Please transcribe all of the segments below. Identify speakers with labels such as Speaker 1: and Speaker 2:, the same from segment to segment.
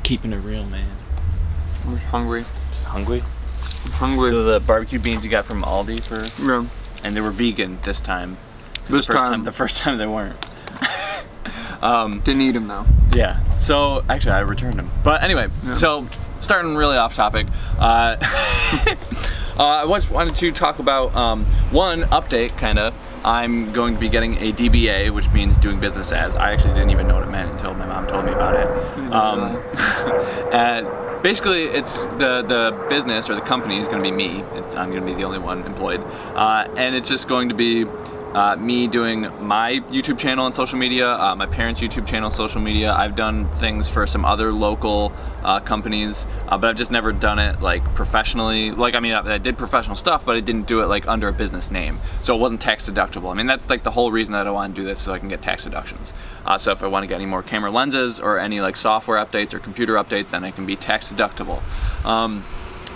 Speaker 1: Keeping it real, man.
Speaker 2: I'm hungry.
Speaker 1: Hungry?
Speaker 2: I'm hungry.
Speaker 1: So the barbecue beans you got from Aldi for?
Speaker 2: Yeah.
Speaker 1: And they were vegan this time.
Speaker 2: This time.
Speaker 1: The first time they weren't.
Speaker 2: Didn't eat them though.
Speaker 1: Yeah. So actually, I returned them. But anyway, so starting really off topic. I wanted to talk about one update, kind of. I'm going to be getting a DBA, which means doing business as. I actually didn't even know what it meant until my mom told me about it. And basically, it's the business or the company is going to be me. I'm going to be the only one employed, and it's just going to be me doing my YouTube channel and social media, my parents' YouTube channel and social media. I've done things for some other local companies, but I've just never done it like professionally. Like, I mean, I did professional stuff, but I didn't do it like under a business name, so it wasn't tax deductible. I mean, that's like the whole reason that I want to do this, so I can get tax deductions. So if I want to get any more camera lenses or any like software updates or computer updates, then it can be tax deductible.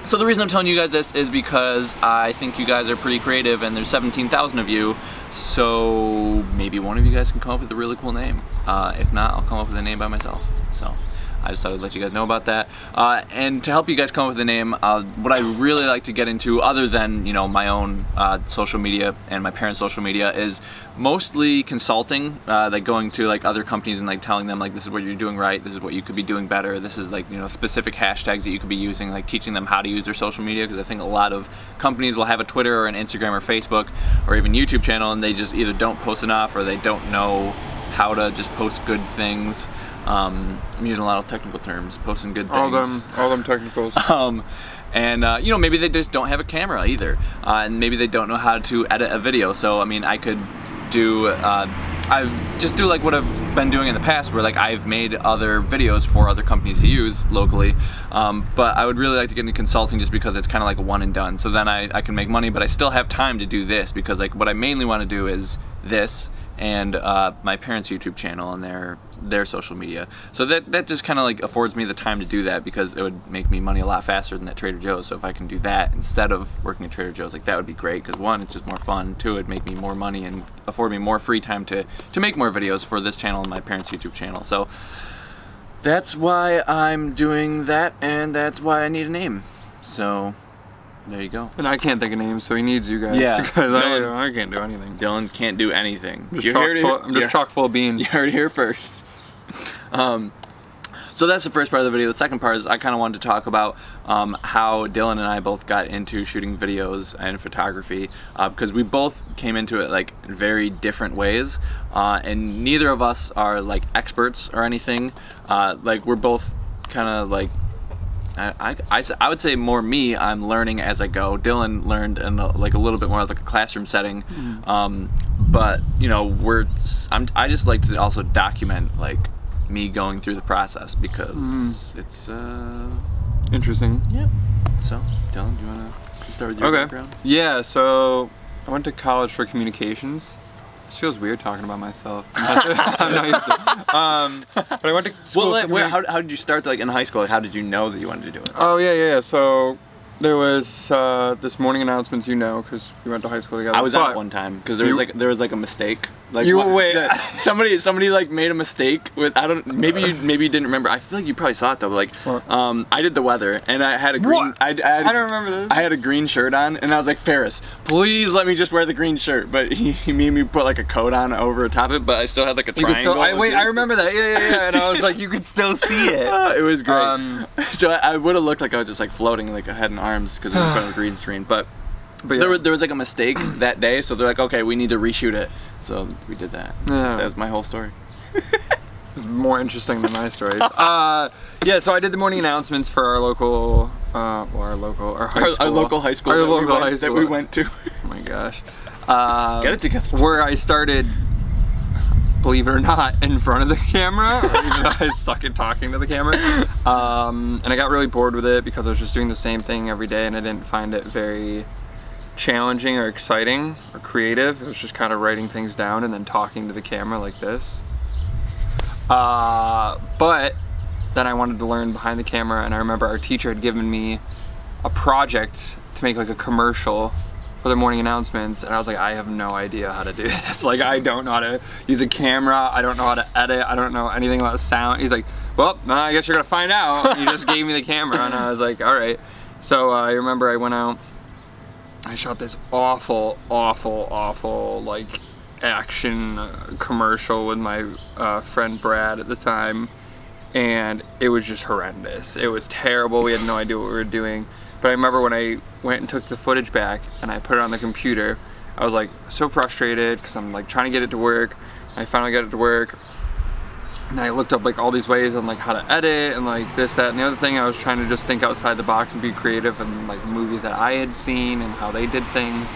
Speaker 1: So the reason I'm telling you guys this is because I think you guys are pretty creative, and there's 17,000 of you, so maybe one of you guys can come up with a really cool name. If not, I'll come up with a name by myself. So I just thought I'd let you guys know about that. And to help you guys come up with a name, what I really like to get into, other than, you know, my own social media and my parents' social media, is mostly consulting, like going to like other companies and like telling them like, this is what you're doing right, this is what you could be doing better, this is like, you know, specific hashtags that you could be using, like teaching them how to use their social media, because I think a lot of companies will have a Twitter or an Instagram or Facebook or even YouTube channel, and they just either don't post enough or they don't know how to just post good things. I'm using a lot of technical terms, posting good things.
Speaker 2: All them technicals.
Speaker 1: And you know, maybe they just don't have a camera either, and maybe they don't know how to edit a video. So I mean, I could do, I've just do like what I've been doing in the past, where like I've made other videos for other companies to use locally, but I would really like to get into consulting just because it's kind of like a one and done. So then I can make money, but I still have time to do this, because like what I mainly want to do is this and my parents' YouTube channel and their social media. So that just kind of like affords me the time to do that, because it would make me money a lot faster than that Trader Joe's. So if I can do that instead of working at Trader Joe's, like that would be great, because one, it's just more fun, two, it'd make me more money and afford me more free time to make more videos for this channel and my parents' YouTube channel. So that's why I'm doing that, and that's why I need a name. So there you go.
Speaker 2: And I can't think of names, so he needs you guys.
Speaker 1: Yeah.
Speaker 2: Because I can't do anything.
Speaker 1: Dylan can't do anything.
Speaker 2: I'm just chock full of beans.
Speaker 1: You heard it here first. So that's the first part of the video. The second part is I kind of wanted to talk about how Dylan and I both got into shooting videos and photography, because we both came into it like in very different ways, and neither of us are like experts or anything. Like we're both kind of like, I would say more me, I'm learning as I go. Dylan learned in like a little bit more like a classroom setting, but you know, I just like to also document like me going through the process, because it's
Speaker 2: interesting.
Speaker 1: Yeah. So Dylan, do you want to start with your background?
Speaker 2: Yeah, so I went to college for communications. This feels weird talking about myself. I'm not used to it. But I went to school.
Speaker 1: Well, how did you start like in high school? Like, how did you know that you wanted to do it?
Speaker 2: Oh yeah. So there was this morning announcements, you know, because we went to high school together.
Speaker 1: I was out one time because there was like a mistake. Like somebody like made a mistake with, I don't, maybe you didn't remember. I feel like you probably saw it though. Like I did the weather, and I had a green. I don't
Speaker 2: remember this.
Speaker 1: I had a green shirt on, and I was like, Ferris, please let me just wear the green shirt. But he made me put like a coat on over top it, but I still had like a triangle.
Speaker 2: I remember that. Yeah. And I was like, you could still see it.
Speaker 1: It was great. So I would have looked like I was just like floating like a head and arms because it was in front of a green screen, but yeah. there was like a mistake that day, so they're like, okay, we need to reshoot it. So we did that. Yeah. That was my whole story.
Speaker 2: It's more interesting than my stories. Yeah, so I did the morning announcements for our local, our high school.
Speaker 1: Our local high school. That we went to.
Speaker 2: Oh my gosh.
Speaker 1: Get it together.
Speaker 2: Where I started, believe it or not, in front of the camera, even though I suck at talking to the camera. And I got really bored with it because I was just doing the same thing every day, and I didn't find it very challenging or exciting or creative. It was just kind of writing things down and then talking to the camera like this. But then I wanted to learn behind the camera, and I remember our teacher had given me a project to make like a commercial for the morning announcements, and I was like, I have no idea how to do this. Like, I don't know how to use a camera, I don't know how to edit, I don't know anything about sound. He's like, well, I guess you're gonna find out. He just gave me the camera, and I was like, all right. So I remember I went out, I shot this awful like action commercial with my friend Brad at the time, and it was just horrendous. It was terrible. We had no idea what we were doing. But I remember when I went and took the footage back and I put it on the computer, I was like so frustrated because I'm like trying to get it to work. I finally got it to work, and I looked up like all these ways on like how to edit and like this, that, and the other thing. I was trying to just think outside the box and be creative and like movies that I had seen and how they did things.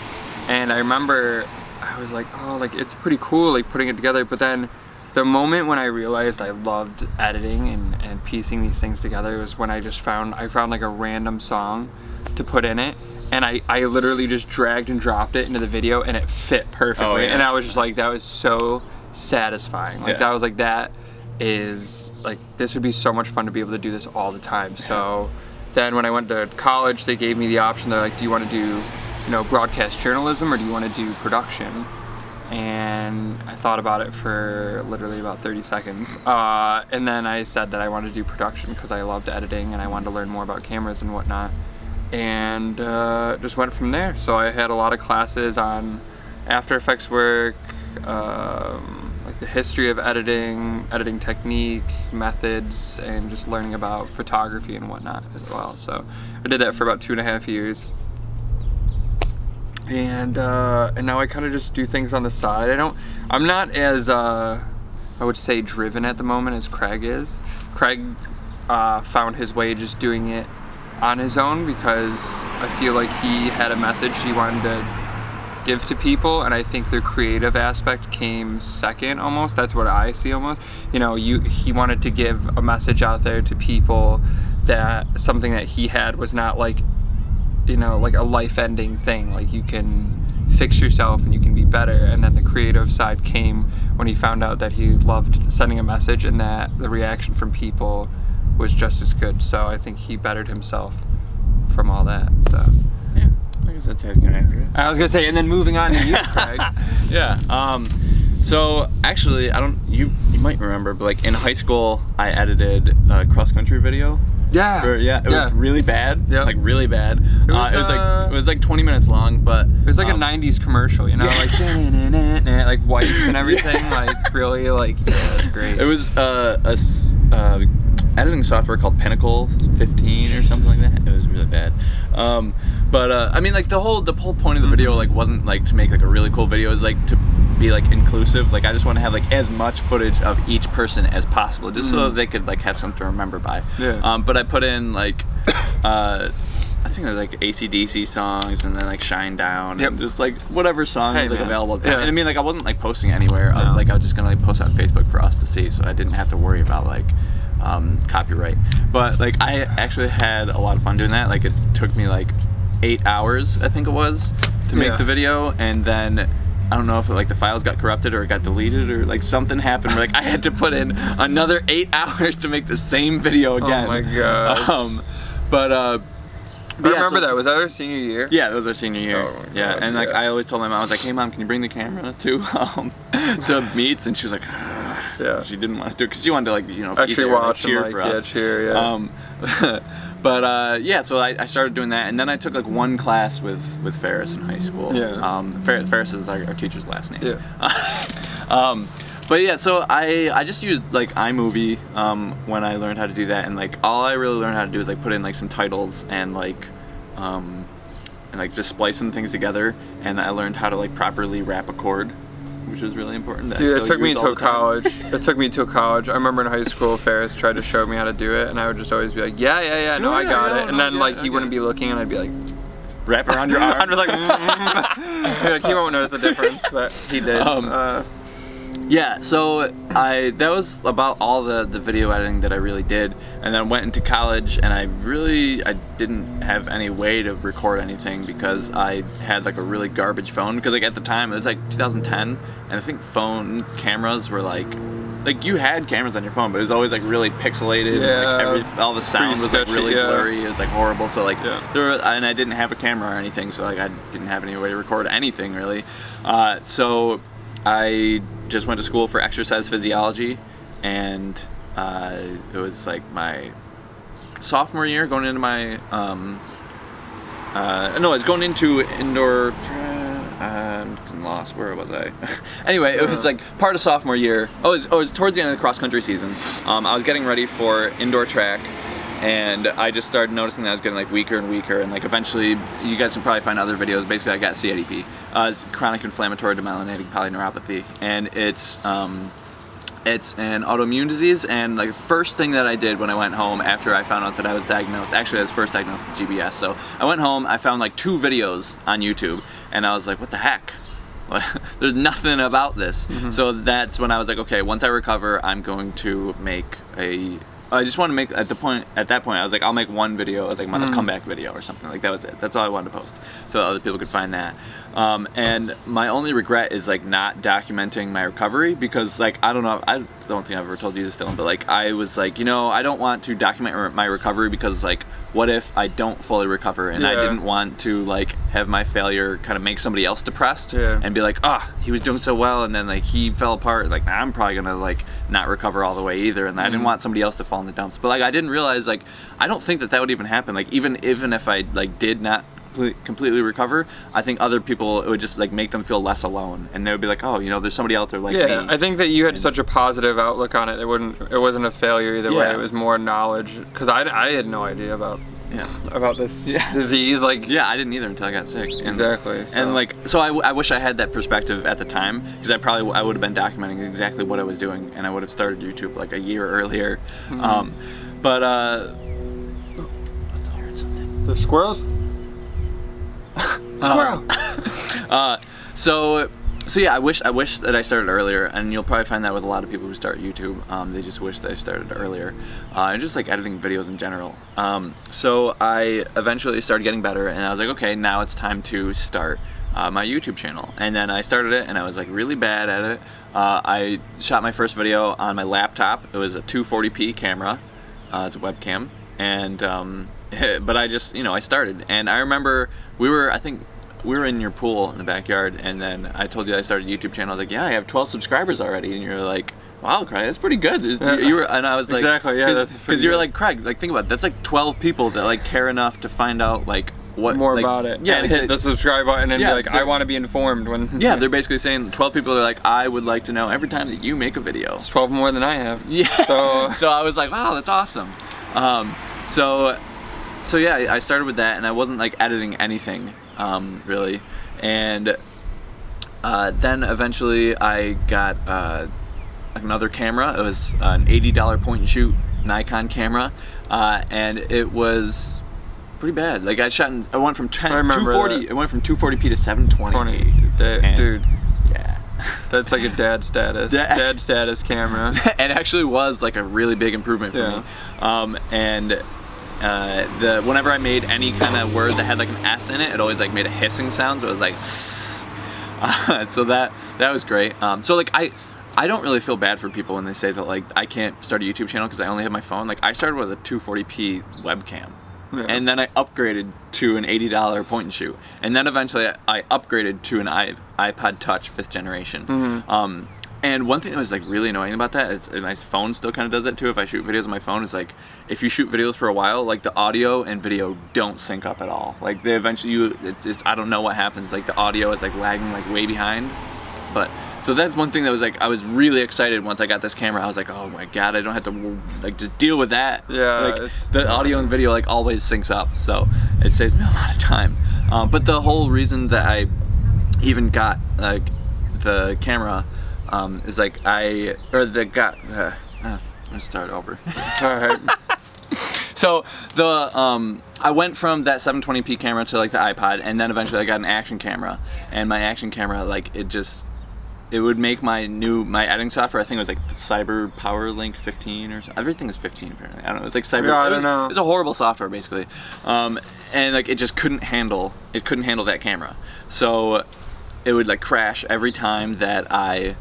Speaker 2: And I remember I was like, oh, like it's pretty cool like putting it together. But then the moment when I realized I loved editing and piecing these things together was when I found like a random song to put in it, and I literally just dragged and dropped it into the video, and it fit perfectly.
Speaker 1: Oh, yeah.
Speaker 2: And I was just like, that was so satisfying. Like,
Speaker 1: yeah.
Speaker 2: that was like, that is like, this would be so much fun to be able to do this all the time. So then when I went to college, they gave me the option. They're like, do you want to do, you know, broadcast journalism, or do you want to do production? And I thought about it for literally about 30 seconds. And then I said that I wanted to do production because I loved editing and I wanted to learn more about cameras and whatnot. And just went from there. So I had a lot of classes on After Effects work, like the history of editing, editing technique, methods, and just learning about photography and whatnot as well. So I did that for about 2.5 years. And now I kind of just do things on the side. I'm not as, I would say, driven at the moment as Craig is. Craig found his way just doing it on his own because I feel like he had a message he wanted to give to people, and I think the creative aspect came second almost. That's what I see almost. You know, he wanted to give a message out there to people that something that he had was not like, you know, like a life-ending thing. Like, you can fix yourself and you can be better. And then the creative side came when he found out that he loved sending a message and that the reaction from people was just as good. So I think he bettered himself from all that. So
Speaker 1: Yeah, I guess that's accurate.
Speaker 2: I was gonna say, and then moving on to you, Craig.
Speaker 1: Yeah. So actually, you might remember, but like in high school, I edited a cross-country video.
Speaker 2: Yeah.
Speaker 1: It was really bad.
Speaker 2: Yeah.
Speaker 1: Like really bad.
Speaker 2: It
Speaker 1: was like 20 minutes long, but
Speaker 2: it was like a 90s commercial, you know, like like wipes and everything, like really, like, yeah, it was great.
Speaker 1: It was editing software called Pinnacle 15 or something like that. It was really bad. I mean, like the whole point of the video like wasn't like to make like a really cool video. It was like to be like inclusive. Like, I just want to have like as much footage of each person as possible, just so they could like have something to remember by.
Speaker 2: Yeah.
Speaker 1: But I put in like I think it was like AC/DC songs, and then like Shine Down, and just like whatever song was like available at the time. And I mean, like, I wasn't like posting anywhere. Like, I was just gonna like post on Facebook for us to see, so I didn't have to worry about like copyright. But like, I actually had a lot of fun doing that. Like, it took me like 8 hours, I think it was, to make the video, and then I don't know if like the files got corrupted or it got deleted or like something happened where like I had to put in another 8 hours to make the same video again.
Speaker 2: Oh my god. I remember that. Was that our senior year?
Speaker 1: Yeah, that was our senior year.
Speaker 2: Oh,
Speaker 1: yeah,
Speaker 2: God,
Speaker 1: and like I always told my mom, I was like, hey mom, can you bring the camera to meets? And she was like, yeah. She didn't want to do it because she wanted to, like, you know,
Speaker 2: actually
Speaker 1: there,
Speaker 2: watch
Speaker 1: like, cheer
Speaker 2: and,
Speaker 1: for
Speaker 2: like,
Speaker 1: us.
Speaker 2: Yeah, cheer, yeah.
Speaker 1: Yeah, so I started doing that, and then I took like one class with Ferris in high school.
Speaker 2: Yeah.
Speaker 1: Ferris is our teacher's last name.
Speaker 2: Yeah.
Speaker 1: But yeah, so I just used like iMovie when I learned how to do that, and like all I really learned how to do is like put in like some titles and like just splice some things together, and I learned how to like properly wrap a cord, which was really important.
Speaker 2: Dude, it took me until college. It took me until college. I remember in high school, Ferris tried to show me how to do it, and I would just always be like, yeah, no, I got it. And then like he wouldn't be looking, and I'd be like,
Speaker 1: wrap around your arm.
Speaker 2: I'd be like, like, he won't notice the difference, but he did.
Speaker 1: Yeah, so that was about all the video editing that I really did, and then went into college, and I didn't have any way to record anything because I had like a really garbage phone, because like at the time it was like 2010, and I think phone cameras were like like you had cameras on your phone, but it was always like really pixelated.
Speaker 2: Yeah.
Speaker 1: And, like, all the sound was like really blurry. It was like horrible. So like and I didn't have a camera or anything, so like I didn't have any way to record anything really. So I just went to school for exercise physiology, and it was like my sophomore year going into my no, I was going into indoor. I'm lost. Where was I? Anyway, it was like part of sophomore year. Oh, it was towards the end of the cross country season. I was getting ready for indoor track, and I just started noticing that I was getting like weaker and weaker, and like eventually, you guys can probably find other videos. Basically, I got CIDP. It's chronic inflammatory demyelinating polyneuropathy, and it's an autoimmune disease. And like the first thing that I did when I went home after I found out that I was diagnosed, actually I was first diagnosed with GBS. So I went home, I found like 2 videos on YouTube, and I was like, what the heck? There's nothing about this. So that's when I was like, okay, once I recover, I'm going to make I just want to make, at that point I was like, I'll make one video, like my comeback video or something. Like that was it. That's all I wanted to post, so other people could find that. And my only regret is like not documenting my recovery, because like, I don't know, I don't think I've ever told you this, Dylan, but like I was like, you know, I don't want to document my recovery, because like, what if I don't fully recover? And I didn't want to like have my failure kind of make somebody else depressed and be like, oh, he was doing so well, and then like he fell apart, like I'm probably gonna like not recover all the way either. And I didn't want somebody else to fall in the dumps. But like, I didn't realize, like, I don't think that would even happen. Like even if I like did not completely recover, I think other people, it would just like make them feel less alone, and they would be like, oh, you know, there's somebody out there like me.
Speaker 2: I think that you had such a positive outlook on it. It wasn't a failure either way. It was more knowledge, because I had no idea about this disease. Like
Speaker 1: I didn't either until I got sick. And,
Speaker 2: exactly.
Speaker 1: And like, so I wish I had that perspective at the time, because I would have been documenting exactly what I was doing, and I would have started YouTube like a year earlier. But I thought I heard something.
Speaker 2: The squirrels. Squirrel.
Speaker 1: So yeah, I wish that I started earlier, and you'll probably find that with a lot of people who start YouTube. They just wish that I started earlier, and just like editing videos in general. So I eventually started getting better, and I was like, okay, now it's time to start my YouTube channel. And then I started it, and I was like really bad at it. I shot my first video on my laptop. It was a 240p camera. It's a webcam, and but I just, you know, I started, and I remember I think we were in your pool in the backyard, and then I told you I started a YouTube channel. I was like, yeah, I have 12 subscribers already, and you're like, wow, Craig, that's pretty good. You were, and I was like,
Speaker 2: exactly, yeah,
Speaker 1: because you were like, Craig, like think about it, that's like 12 people that like care enough to find out like what
Speaker 2: more
Speaker 1: like,
Speaker 2: about it.
Speaker 1: Yeah,
Speaker 2: and
Speaker 1: like,
Speaker 2: hit the subscribe button and be like, I want to be informed when.
Speaker 1: Yeah, they're basically saying 12 people are like, I would like to know every time that you make a video.
Speaker 2: It's 12 more than I have.
Speaker 1: Yeah. So I was like, wow, that's awesome. So yeah, I started with that, and I wasn't like editing anything really, and then eventually I got another camera. It was an $80 point and shoot Nikon camera, and it was pretty bad. Like I went from 240. It went from 240p to 720p.
Speaker 2: Dude.
Speaker 1: Yeah.
Speaker 2: That's like a dad status. Dad status camera.
Speaker 1: It actually was like a really big improvement for me. Whenever I made any kind of word that had like an S in it, it always like made a hissing sound, so it was like so that was great. So like I don't really feel bad for people when they say that like I can't start a YouTube channel because I only have my phone. Like I started with a 240p webcam. And then I upgraded to an $80 point and shoot, and then eventually I upgraded to an iPod Touch 5th generation. And one thing that was like really annoying about that is, and my phone still kind of does that too, if I shoot videos on my phone, is like if you shoot videos for a while, like the audio and video don't sync up at all. Like they eventually it's I don't know what happens, like the audio is like lagging like way behind. But so that's one thing that was like, I was really excited once I got this camera. I was like, oh my god, I don't have to like just deal with that.
Speaker 2: Yeah,
Speaker 1: like the audio and video like always syncs up, so it saves me a lot of time. But the whole reason that I even got like the camera is like I'm gonna start over.
Speaker 2: All right.
Speaker 1: So I went from that 720p camera to like the iPod, and then eventually I got an action camera, and my action camera, like it would make my editing software, I think it was like Cyber PowerLink 15 or something. Everything is 15 apparently. I don't know. It's like Cyber.
Speaker 2: Yeah, I don't know.
Speaker 1: It's a horrible software basically, and like it just couldn't handle that camera. So it would like crash every time that I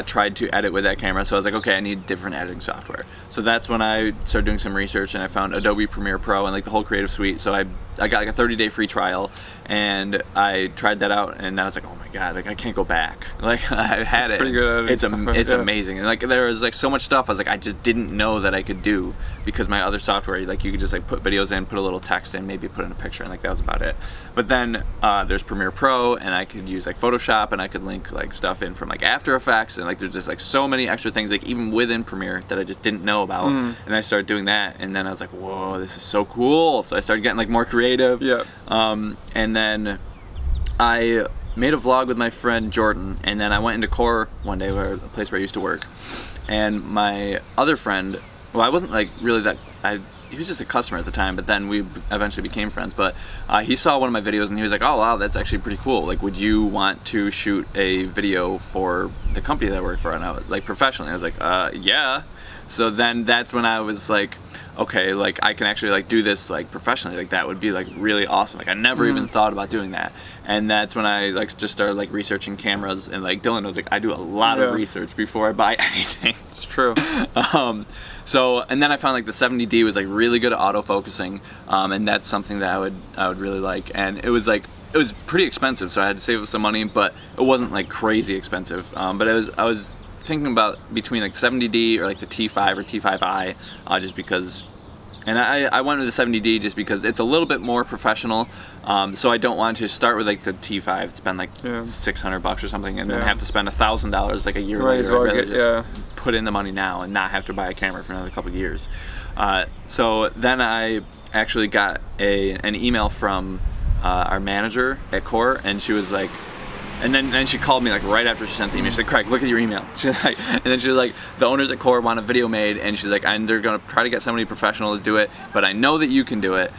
Speaker 1: tried to edit with that camera. So I was like, okay, I need different editing software. So that's when I started doing some research, and I found Adobe Premiere Pro and like the whole Creative Suite. So I got like a 30-day free trial, and I tried that out, and I was like, oh my god, like I can't go back. Like I had it.
Speaker 2: Pretty good
Speaker 1: it's amazing, and like there was like so much stuff I was like I just didn't know that I could do, because my other software, like you could just like put videos in, put a little text in, maybe put in a picture, and like that was about it. But then there's Premiere Pro, and I could use like Photoshop, and I could link like stuff in from like After Effects, and like there's just like so many extra things like even within Premiere that I just didn't know about. And I started doing that, and then I was like, whoa, this is so cool. So I started getting like more creative.
Speaker 2: Yeah.
Speaker 1: And then I made a vlog with my friend Jordan, and then I went into Core one day, a place where I used to work, and my other friend, well, I wasn't like really that, he was just a customer at the time, but then we eventually became friends. But he saw one of my videos, and he was like, oh wow, that's actually pretty cool. Like, would you want to shoot a video for the company that I work for? And I was like, professionally. I was like, yeah. So then that's when I was like, okay, like I can actually like do this like professionally. Like that would be like really awesome. Like I never even thought about doing that. And that's when I like just started like researching cameras, and like Dylan was like, I do a lot of research before I buy anything.
Speaker 2: It's true.
Speaker 1: So, and then I found like the 70D was like really good at autofocusing, and that's something that I would really like. And it was pretty expensive, so I had to save up some money, but it wasn't like crazy expensive. But I was thinking about between like 70D or like the T5 or T5i, just because, and I went with the 70D just because it's a little bit more professional. So I don't want to start with like the T5, spend like $600 or something, and then have to spend $1,000 like a year later. I'd rather just put in the money now and not have to buy a camera for another couple of years. So then I actually got an email from our manager at Core, and she was like, and then she called me like right after she sent the email. She's like, Craig, look at your email. She's like, and then she was like, the owners at Core want a video made, and she's like, and they're gonna try to get somebody professional to do it, but I know that you can do it.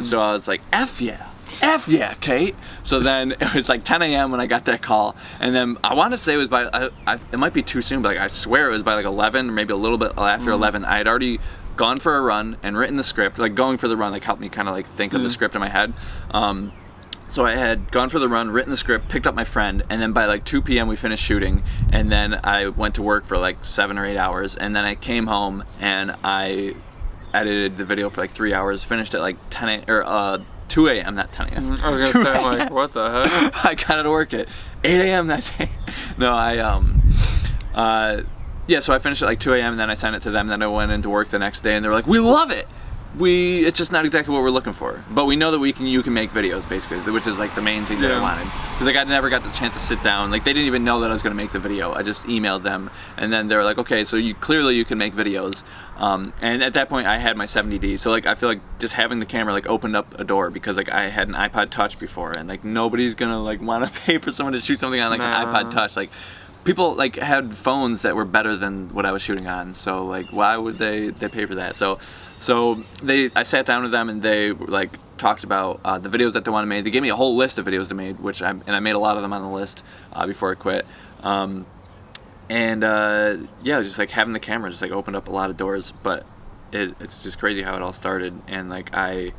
Speaker 1: So I was like, F yeah, Kate. So then it was like 10 a.m. when I got that call, and then I want to say it was by, it might be too soon, but like I swear it was by like 11, or maybe a little bit after 11. I had already gone for a run and written the script. Like going for the run like helped me kind of like think of the script in my head. So I had gone for the run, written the script, picked up my friend, and then by like 2 p.m. we finished shooting, and then I went to work for like 7 or 8 hours, and then I came home and I edited the video for like 3 hours, finished at like 10 a.m. or 2 a.m. not 10 a.m.
Speaker 2: I was gonna say, I'm like, what the heck?
Speaker 1: I got out of work at 8 a.m. that day. No, yeah, so I finished at like 2 a.m. and then I sent it to them, and then I went into work the next day, and they were like, we love it! It's just not exactly what we're looking for, but we know that you can make videos, basically, which is like the main thing that I wanted, because like I never got the chance to sit down. Like they didn't even know that I was going to make the video. I just emailed them, and then they were like, okay, so clearly you can make videos. And at that point I had my 70D, so like I feel like just having the camera like opened up a door, because like I had an iPod Touch before, and like nobody's gonna like want to pay for someone to shoot something on like an iPod Touch. Like people like had phones that were better than what I was shooting on, so like why would they pay for that? So I sat down with them, and they like talked about the videos that they wanted made. They gave me a whole list of videos they made, and I made a lot of them on the list before I quit. Yeah, just like having the camera just like opened up a lot of doors. But it's just crazy how it all started. And like I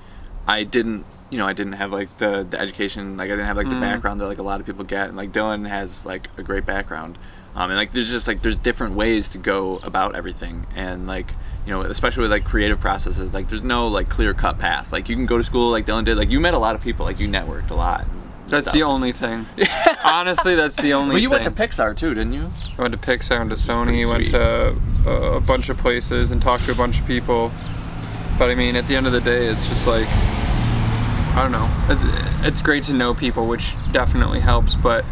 Speaker 1: didn't have like the education, like I didn't have like the background that like a lot of people get, and like Dylan has like a great background. And like there's different ways to go about everything, and like, you know, especially with like creative processes, like there's no like clear-cut path. Like you can go to school like Dylan did, like you met a lot of people, like you networked a lot.
Speaker 2: That's the only thing. Honestly, that's the only thing.
Speaker 1: Well, you went to Pixar too, didn't you?
Speaker 2: I went to Pixar, went to Sony, went to a bunch of places and talked to a bunch of people. But I mean, at the end of the day, it's just like, I don't know. It's great to know people, which definitely helps. But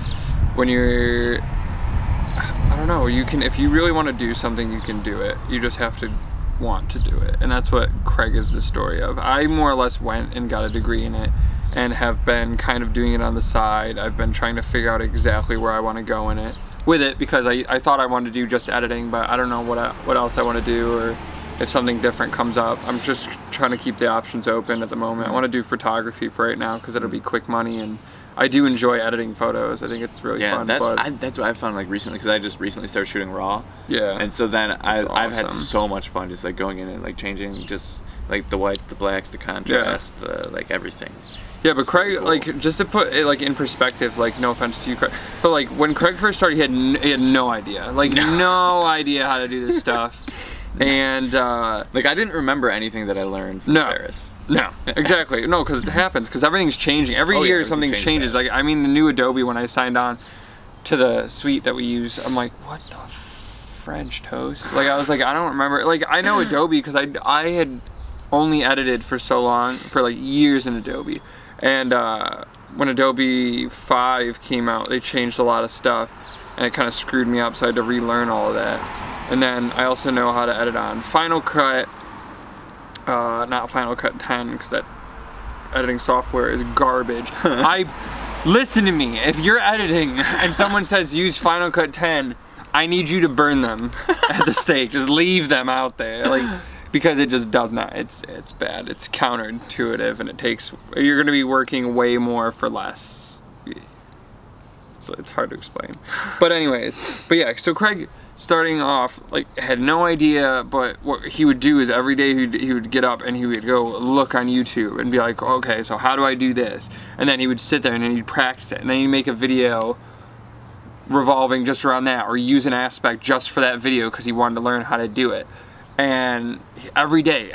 Speaker 2: when you're, I don't know, you can, if you really want to do something, you can do it. You just have to want to do it. And that's what Craig is the story of. I more or less went and got a degree in it, and have been kind of doing it on the side. I've been trying to figure out exactly where I want to go in it with it, because I thought I wanted to do just editing, but I don't know what else I want to do, or if something different comes up. I'm just trying to keep the options open at the moment. I want to do photography for right now, because it'll be quick money, and I do enjoy editing photos. I think it's really fun.
Speaker 1: That's what I found like recently, because I just recently started shooting RAW. Yeah. And so then I've had so much fun just like going in and like changing just like the whites, the blacks, the contrast, the like everything.
Speaker 2: Yeah, but Craig,
Speaker 1: cool.
Speaker 2: like, just to put it like in perspective, like, no offense to you, Craig, but like when Craig first started, he had no idea, like, no idea how to do this stuff, and
Speaker 1: like I didn't remember anything that I learned from Paris.
Speaker 2: No, exactly, no, because it happens, because everything's changing. Every year something changes. Like, I mean, the new Adobe, when I signed on to the suite that we use, I'm like, what the French toast? Like, I was like, I don't remember. Like, I know Adobe because I had only edited for so long, for like years in Adobe. And when Adobe 5 came out, they changed a lot of stuff, and it kind of screwed me up, so I had to relearn all of that. And then I also know how to edit on Final Cut, not Final Cut 10, because that editing software is garbage. Listen to me, if you're editing and someone says use Final Cut 10, I need you to burn them at the stake. Just leave them out there, like, because it just does not, it's bad. It's counterintuitive, and you're gonna be working way more for less. So it's hard to explain. But anyways, yeah, so Craig, starting off, like, had no idea, but what he would do is every day he would get up and he would go look on YouTube and be like, okay, so how do I do this? And then he would sit there and then he'd practice it, and then he'd make a video revolving just around that, or use an aspect just for that video because he wanted to learn how to do it. And every day,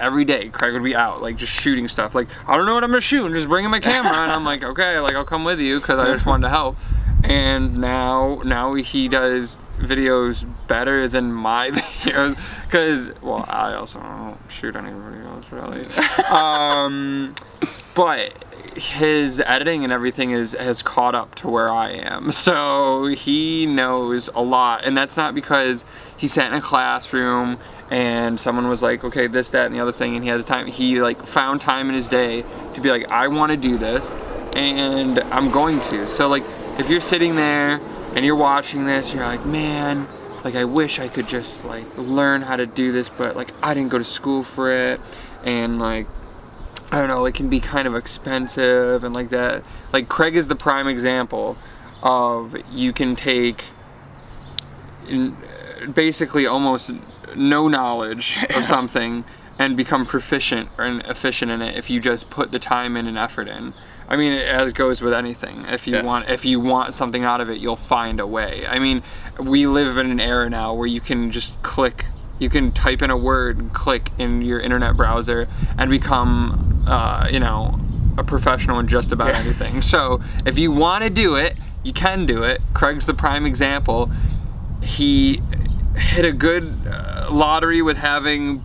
Speaker 2: Craig would be out, like, just shooting stuff. Like, I don't know what I'm gonna shoot, and just bringing my camera, and I'm like, okay, like, I'll come with you, because I just wanted to help. And now he does videos better than my videos, because, well, I also don't shoot anybody else, really. But his editing and everything has caught up to where I am, so he knows a lot. And that's not because he sat in a classroom and someone was like, okay, this, that, and the other thing, and he had the time. He, like, found time in his day to be like, I want to do this, and I'm going to. So, like, if you're sitting there and you're watching this, you're like, man, like, I wish I could just, like, learn how to do this, but, like, I didn't go to school for it, and, like, I don't know, it can be kind of expensive and like that. Like, Craig is the prime example of, you can take basically almost no knowledge of something and become proficient and efficient in it if you just put the time in and effort in. I mean, as goes with anything. If you want something out of it, you'll find a way. I mean, we live in an era now where you can just click. You can type in a word and click in your internet browser and become, you know, a professional in just about anything. So if you want to do it, you can do it. Craig's the prime example. He hit a good lottery with having,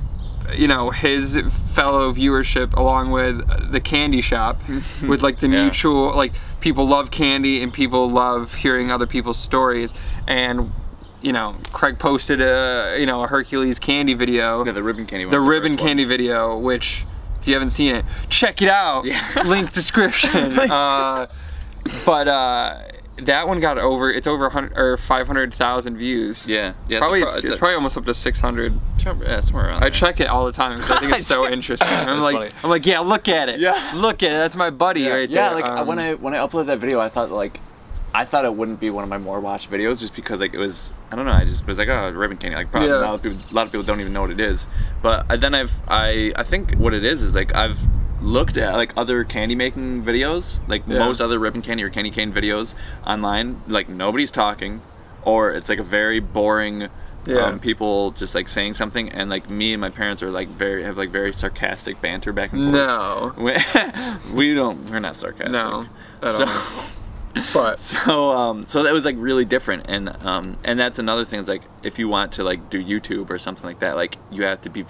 Speaker 2: you know, his fellow viewership along with the candy shop, with, like, the mutual, like, people love candy and people love hearing other people's stories. And, you know, Craig posted a Hercules candy video.
Speaker 1: Yeah, the ribbon candy one.
Speaker 2: The ribbon candy video, which, if you haven't seen it, check it out. Yeah. Link description. That one got it's over 100 or 500,000 views.
Speaker 1: Yeah, yeah.
Speaker 2: It's probably almost up to 600.
Speaker 1: Yeah, somewhere around there.
Speaker 2: I check it all the time because I think it's so interesting. I'm like, yeah, look at it. Yeah, look at it. That's my buddy right there.
Speaker 1: Yeah, like when I uploaded that video, I thought it wouldn't be one of my more watched videos just because, like, it was, I don't know, I just was like, oh, ribbon candy, like, probably a lot of people don't even know what it is. But then I think what it is like, I've looked at, like, other candy making videos, like most other ribbon candy or candy cane videos online, like, nobody's talking, or it's like a very boring people just, like, saying something, and, like, me and my parents are, like, have very sarcastic banter back and forth.
Speaker 2: No.
Speaker 1: We're not sarcastic.
Speaker 2: No. But
Speaker 1: so that was, like, really different, and that's another thing, is, like, if you want to, like, do YouTube or something like that, like, you have to be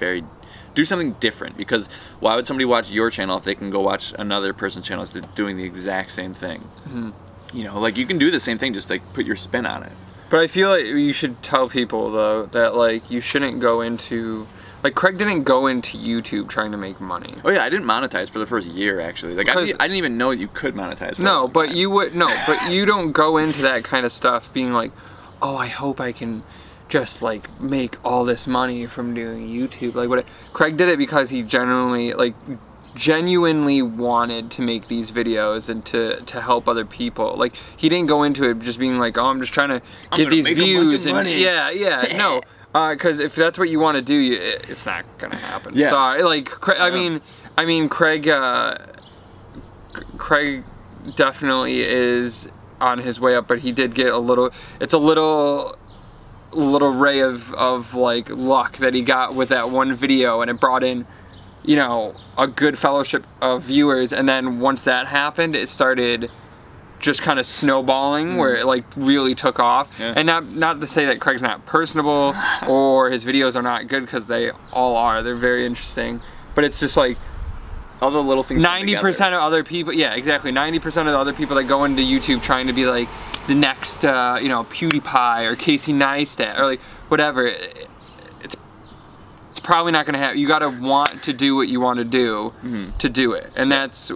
Speaker 1: do something different, because why would somebody watch your channel if they can go watch another person's channel that's doing the exact same thing? You know, like, you can do the same thing, just, like, put your spin on it.
Speaker 2: But I feel like you should tell people, though, that, like, you shouldn't go into, like, Craig didn't go into YouTube trying to make money.
Speaker 1: Oh yeah, I didn't monetize for the first year, actually. Like, I didn't even know you could monetize.
Speaker 2: No, but you don't go into that kind of stuff being like, oh, I hope I can just, like, make all this money from doing YouTube. Like, Craig did it because he genuinely wanted to make these videos and to help other people. Like, he didn't go into it just being like, oh, I'm just trying to get these views and no, because if that's what you want to do, it's not gonna happen. Sorry, like, I mean, Craig Craig definitely is on his way up, but he did get a little, it's a little ray of like luck that he got with that one video, and it brought in, you know, a good fellowship of viewers, and then once that happened, it started just kind of snowballing where it like really took off. And not to say that Craig's not personable or his videos are not good, because they all are. They're very interesting, but it's just like
Speaker 1: all the little things.
Speaker 2: 90% of other people, yeah, exactly. 90% of the other people that go into YouTube trying to be like the next, you know, PewDiePie or Casey Neistat or like whatever, it's probably not gonna happen. You gotta want to do what you want to do to do it, and that's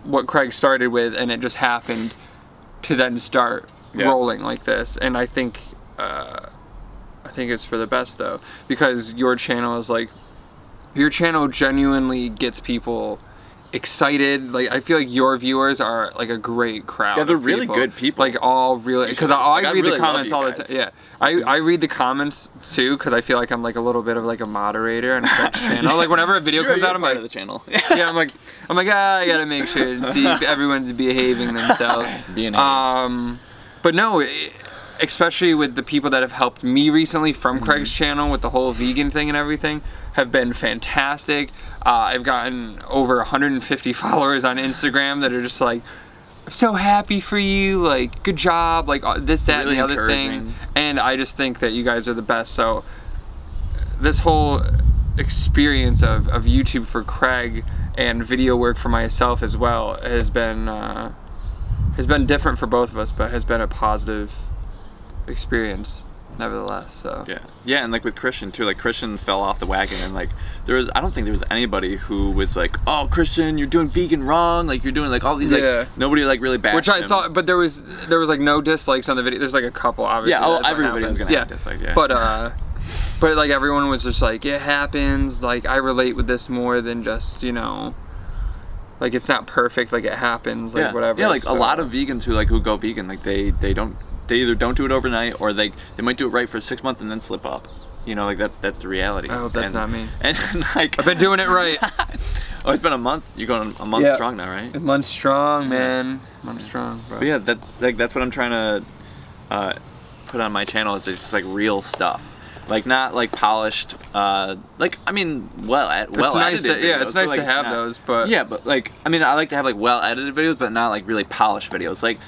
Speaker 2: what Craig started with, and it just happened to then start rolling like this. And I think it's for the best though, because your channel is like, your channel genuinely gets people excited. Like, I feel like your viewers are like a great crowd.
Speaker 1: Yeah, they're really good people.
Speaker 2: Like, all really, because I read
Speaker 1: really
Speaker 2: the comments all the time. Yeah, I read the comments too, because I feel like I'm like a little bit of like a moderator on Craig's channel. Like, whenever a video comes out, I'm like,
Speaker 1: of the channel.
Speaker 2: yeah, I'm like, I gotta make sure and see if everyone's behaving themselves. But no, especially with the people that have helped me recently from Craig's channel with the whole vegan thing and everything, have been fantastic. I've gotten over 150 followers on Instagram that are just like, I'm so happy for you, like, good job, like this, that,
Speaker 1: really
Speaker 2: and the other thing. And I just think that you guys are the best. So this whole experience of YouTube for Craig and video work for myself as well has been different for both of us, but has been a positive experience nevertheless. So
Speaker 1: yeah, and like with Christian too, like Christian fell off the wagon, and like I don't think there was anybody who was like, oh, Christian, you're doing vegan wrong, like you're doing like all these, like nobody like really bashed
Speaker 2: which I
Speaker 1: him.
Speaker 2: thought, but there was like no dislikes on the video. There's like a couple, obviously.
Speaker 1: Yeah, everybody was gonna have dislikes,
Speaker 2: but like everyone was just like, it happens, like I relate with this more than just, you know, like it's not perfect, like it happens, like whatever.
Speaker 1: Yeah, like a lot of vegans who go vegan, like they either don't do it overnight, or they might do it right for 6 months and then slip up. You know, like that's the reality.
Speaker 2: I hope that's not me.
Speaker 1: And like,
Speaker 2: I've been doing it right.
Speaker 1: Oh, it's been a month. You're going a month strong now, right?
Speaker 2: A month strong, man. A month strong, bro.
Speaker 1: But yeah, that's what I'm trying to put on my channel, is just like real stuff. Like, not like polished, like, I mean, edited videos.
Speaker 2: Yeah, it's nice to have those, but
Speaker 1: yeah, but like, I mean, I like to have like well edited videos, but not like really polished videos. Like,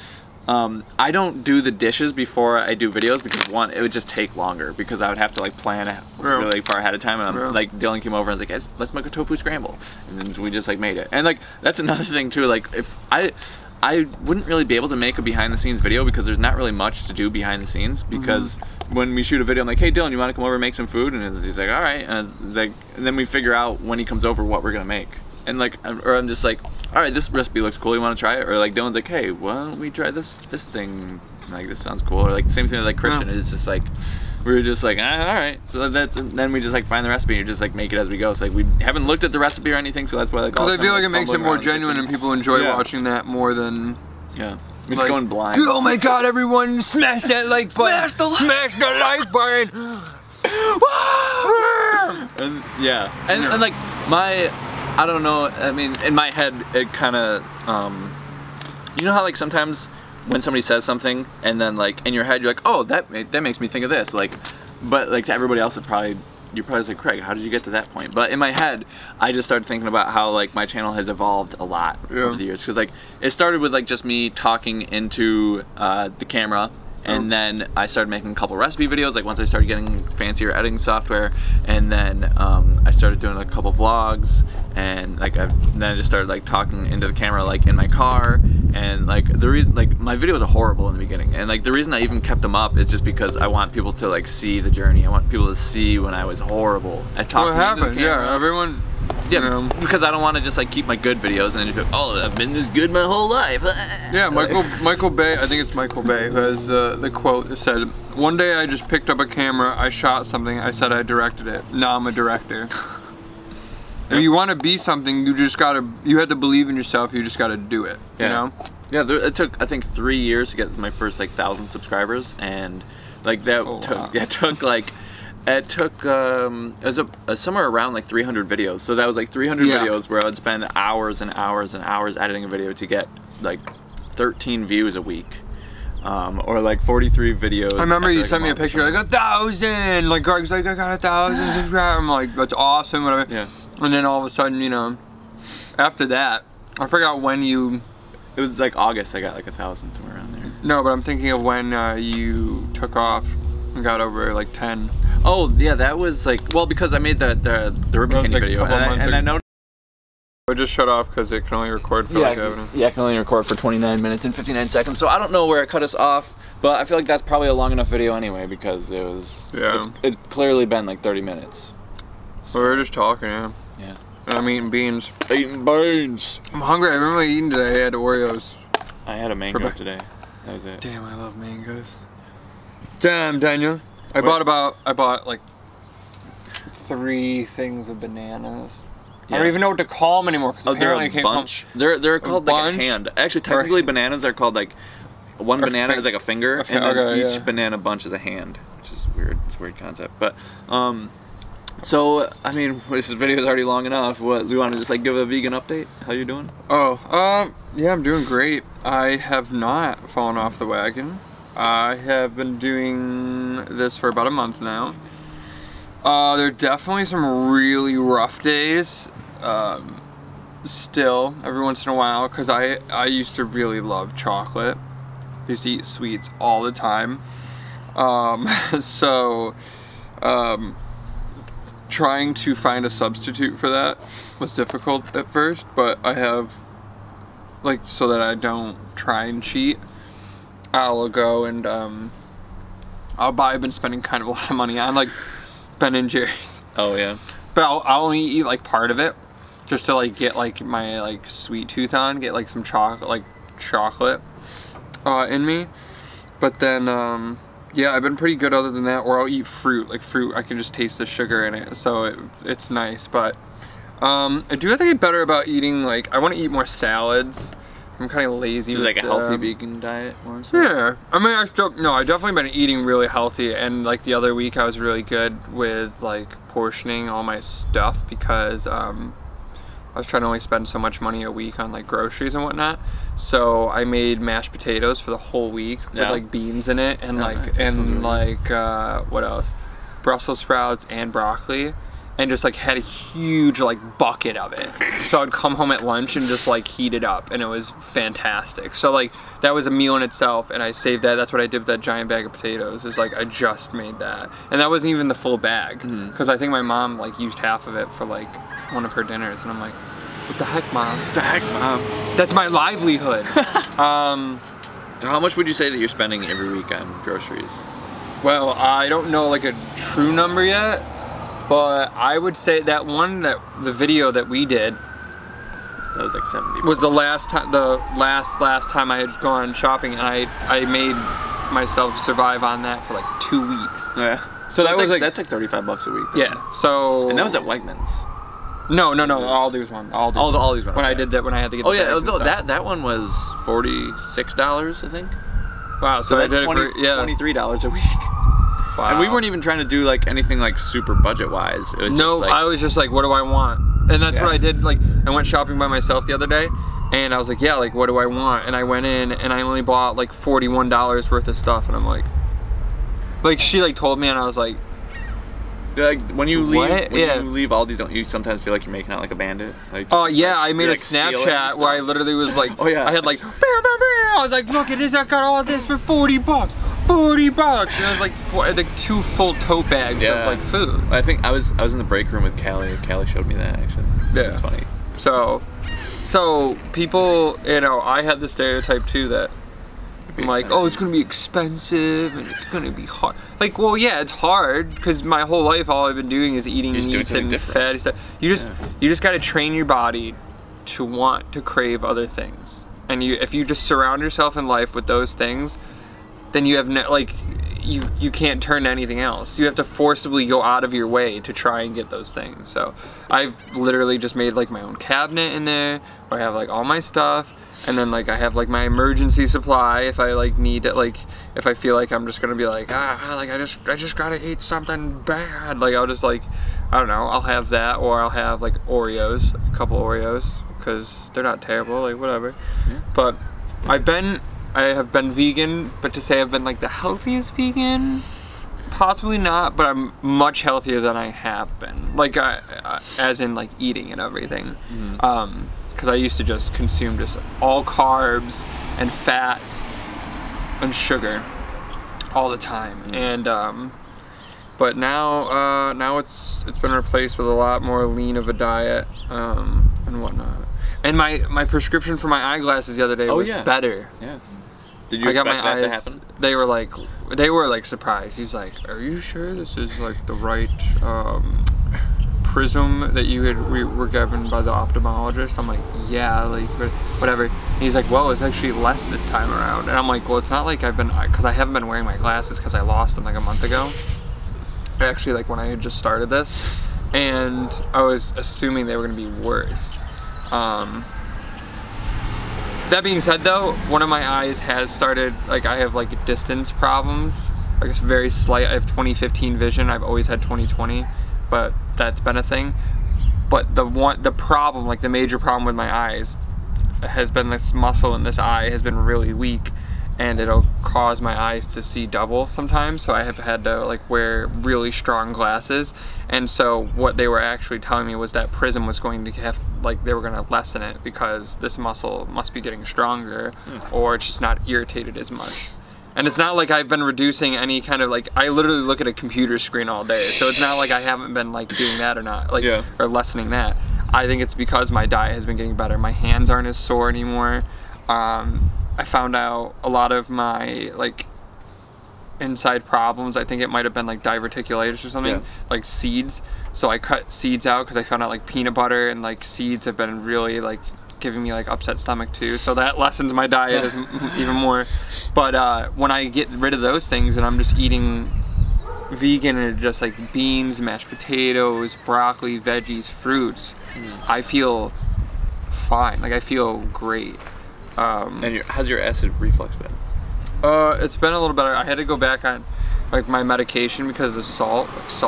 Speaker 1: I don't do the dishes before I do videos, because one, it would just take longer, because I would have to like plan really far ahead of time, and like Dylan came over and was like, let's make a tofu scramble, and then we just like made it. And like, that's another thing too, like if I wouldn't really be able to make a behind the scenes video, because there's not really much to do behind the scenes, because when we shoot a video, I'm like, hey Dylan, you want to come over and make some food? And he's like, all right. And it's like, and then we figure out when he comes over what we're gonna make. And like, or I'm just like, all right, this recipe looks cool, you want to try it? Or like Dylan's like, hey, why don't we try this thing? Like, this sounds cool. Or like the same thing with like Christian. It's just like, we were just like, all right. So and then we just like find the recipe and just like make it as we go. So like, we haven't looked at the recipe or anything, so that's why like.
Speaker 2: Because I feel like it makes it more genuine, and people enjoy watching that more than.
Speaker 1: Yeah. We're just going blind.
Speaker 2: Oh my God! Everyone, smash that like button! Smash the like button!
Speaker 1: And and like I don't know, I mean, in my head, it kind of, you know how like sometimes when somebody says something, and then like in your head you're like, oh, that makes me think of this, like, but like to everybody else, you're probably just like, Craig, how did you get to that point? But in my head, I just started thinking about how like my channel has evolved a lot over the years, because like it started with like just me talking into the camera. And then I started making a couple recipe videos, like once I started getting fancier editing software, and then I started doing a couple vlogs, and like then I just started like talking into the camera like in my car, and like the reason, like my videos are horrible in the beginning, and like the reason I even kept them up is just because I want people to like see the journey. I want people to see when I was horrible at talking into the camera.
Speaker 2: Yeah, everyone.
Speaker 1: Yeah, because I don't want to just like keep my good videos and then just be like, oh, I've been this good my whole life.
Speaker 2: Yeah, Michael Bay, I think it's Michael Bay, who has the quote that said, one day I just picked up a camera, I shot something, I said I directed it. Now I'm a director. If you want to be something, you have to believe in yourself, you just gotta do it, you know?
Speaker 1: Yeah, it took, I think, 3 years to get my first like 1,000 subscribers, and like that took like, It took it was somewhere around like 300 videos. So that was like 300 videos where I would spend hours and hours and hours editing a video to get like 13 views a week. Or like 43 videos.
Speaker 2: I remember you sent me a picture like 1,000. Like Greg's like, I got 1,000 subscribers. I'm like, that's awesome, whatever.
Speaker 1: Yeah.
Speaker 2: And then all of a sudden, you know, after that, I forgot when you.
Speaker 1: It was like August. I got like 1,000 somewhere around there.
Speaker 2: No, but I'm thinking of when you took off and got over like 10.
Speaker 1: Oh yeah, that was like, well, because I made the ribbon candy
Speaker 2: like
Speaker 1: video, and I noticed.
Speaker 2: I just shut off because it can only record for
Speaker 1: Yeah,
Speaker 2: like
Speaker 1: I can only record for 29 minutes and 59 seconds. So I don't know where it cut us off, but I feel like that's probably a long enough video anyway because it was.
Speaker 2: Yeah.
Speaker 1: It's clearly been like 30 minutes.
Speaker 2: So we were just talking, yeah.
Speaker 1: Yeah.
Speaker 2: And I'm eating beans.
Speaker 1: Eating beans.
Speaker 2: I'm hungry. I remember eating today. I had Oreos.
Speaker 1: I had a mango today. That was it.
Speaker 2: Damn, I love mangoes. Damn, Daniel. I bought like 3 things of bananas.
Speaker 1: Yeah.
Speaker 2: I don't even know what to call them anymore because
Speaker 1: They're
Speaker 2: apparently
Speaker 1: a
Speaker 2: I came
Speaker 1: bunch. They're called like a hand. Actually, technically, bananas are called like one banana is like a finger, and then each banana bunch is a hand, which is weird. It's a weird concept, but so I mean, this video is already long enough. What do you want to just like give a vegan update? How you doing?
Speaker 2: Oh, yeah, I'm doing great. I have not fallen off the wagon. I have been doing this for about a month now. There are definitely some really rough days. Still, every once in a while, because I used to really love chocolate. I used to eat sweets all the time. Trying to find a substitute for that was difficult at first, but I have, like, so that I don't try and cheat, I'll go and, I've been spending kind of a lot of money on, like, Ben & Jerry's.
Speaker 1: Oh, yeah.
Speaker 2: But I'll only eat, like, part of it, just to, like, get, like, my, like, sweet tooth on, get, like, some chocolate, in me. But then, yeah, I've been pretty good other than that, or I'll eat fruit. Like fruit, I can just taste the sugar in it, so it's nice. But I do have to get better about eating, like, I want to eat more salads. I'm kind of lazy.
Speaker 1: Just like a healthy vegan diet or something?
Speaker 2: Yeah, I mean, I've definitely been eating really healthy, and like the other week I was really good with like portioning all my stuff because I was trying to only spend so much money a week on like groceries and whatnot. So I made mashed potatoes for the whole week with like beans in it and what else? Brussels sprouts and broccoli, and just like had a huge like bucket of it. So I'd come home at lunch and just like heat it up, and it was fantastic. So like that was a meal in itself, and I saved that. That's what I did with that giant bag of potatoes. Is like I just made that, and that wasn't even the full bag because I think my mom like used half of it for like one of her dinners, and I'm like, what the heck, Mom?
Speaker 1: What the heck, Mom?
Speaker 2: That's my livelihood.
Speaker 1: So how much would you say that you're spending every week on groceries?
Speaker 2: Well, I don't know like a true number yet, but I would say that the video that we did,
Speaker 1: that was like 70
Speaker 2: was the last time I had gone shopping, and I made myself survive on that for like 2 weeks.
Speaker 1: Yeah.
Speaker 2: So that was like
Speaker 1: that's like $35 a week. Though.
Speaker 2: Yeah. So.
Speaker 1: And that was at Wegmans.
Speaker 2: No. Aldi's one.
Speaker 1: Aldi's one.
Speaker 2: When I did that, when I had to get.
Speaker 1: Oh yeah, that one was $46, I think.
Speaker 2: Wow. So I did it for
Speaker 1: $23 a week.
Speaker 2: Wow.
Speaker 1: And we weren't even trying to do like anything like super budget wise. It was just like,
Speaker 2: I was just like, what do I want? And that's what I did. Like, I went shopping by myself the other day, and I was like, yeah, like, what do I want? And I went in, and I only bought like $41 worth of stuff, and I'm like she like told me, and I was like
Speaker 1: when you leave Aldi's, don't you sometimes feel like you're making out like a bandit? Like,
Speaker 2: oh yeah, I made a Snapchat where I literally was like,
Speaker 1: oh yeah,
Speaker 2: I had like, I was like, look at this, I got all this for $40. $40, and I was like 2 full tote bags of like food.
Speaker 1: I think I was in the break room with Callie. Callie showed me that actually. Yeah, it's funny.
Speaker 2: So people, you know, I had the stereotype too that I'm like, oh, it's gonna be expensive and it's gonna be hard. Like, well, yeah, it's hard because my whole life all I've been doing is eating meats and fatty stuff. You just got to train your body to want to crave other things, and if you just surround yourself in life with those things, then you have you can't turn to anything else. You have to forcibly go out of your way to try and get those things. So I've literally just made like my own cabinet in there where I have like all my stuff. And then like I have like my emergency supply if I like need it, like if I feel like I'm just gonna be like like I just gotta eat something bad, like I'll just like, I don't know, I'll have that, or I'll have like Oreos, a couple Oreos, because they're not terrible, like whatever.
Speaker 1: Yeah.
Speaker 2: But I have been vegan, but to say I've been like the healthiest vegan, possibly not, but I'm much healthier than I have been, like as in like eating and everything. Because I used to just consume just all carbs and fats and sugar all the time, and but now it's been replaced with a lot more lean of a diet and whatnot. And my prescription for my eyeglasses the other day was better.
Speaker 1: Yeah. Did you
Speaker 2: I got
Speaker 1: expect
Speaker 2: my
Speaker 1: that
Speaker 2: eyes,
Speaker 1: to happen?
Speaker 2: They were like surprised. He's like, "Are you sure this is like the right prism that we were given by the ophthalmologist?" I'm like, "Yeah, like whatever." And he's like, "Well, it's actually less this time around." And I'm like, "Well, it's not like because I haven't been wearing my glasses because I lost them like a month ago. Actually, like when I had just started this, and I was assuming they were gonna be worse." That being said though, one of my eyes has started, like I have like distance problems. Like it's very slight. I have 20/15 vision. I've always had 20/20, but that's been a thing. But the problem, like the major problem with my eyes has been this muscle in this eye has been really weak, and it'll cause my eyes to see double sometimes. So I have had to like wear really strong glasses. And so what they were actually telling me was that prism was going to have, like they were going to lessen it because this muscle must be getting stronger, or it's just not irritated as much. And it's not like I've been reducing any kind of like, I literally look at a computer screen all day, so it's not like I haven't been like doing that or not, like or lessening that. I think it's because my diet has been getting better. My hands aren't as sore anymore. I found out a lot of my like inside problems, I think it might have been like diverticulitis or something, like seeds. So I cut seeds out because I found out like peanut butter and like seeds have been really like giving me like upset stomach too. So that lessens my diet as even more. But when I get rid of those things and I'm just eating vegan and just like beans, mashed potatoes, broccoli, veggies, fruits, I feel fine. Like I feel great.
Speaker 1: And how's your acid reflux been?
Speaker 2: It's been a little better. I had to go back on like my medication because of salt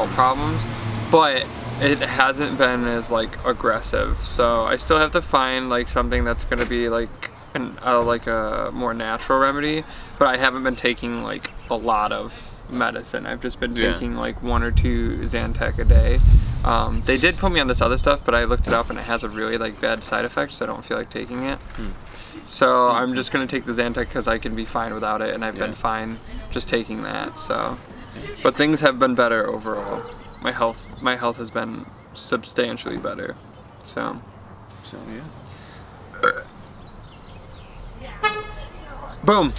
Speaker 2: problems, but it hasn't been as like aggressive. So I still have to find like something that's gonna be like like a more natural remedy, but I haven't been taking like a lot of medicine. I've just been taking like 1 or 2 Zantac a day. They did put me on this other stuff, but I looked it up and it has a really like bad side effect, so I don't feel like taking it. So I'm just gonna take the Zantac because I can be fine without it, and I've been fine just taking that. So, but things have been better overall. My health has been substantially better. So yeah. Boom.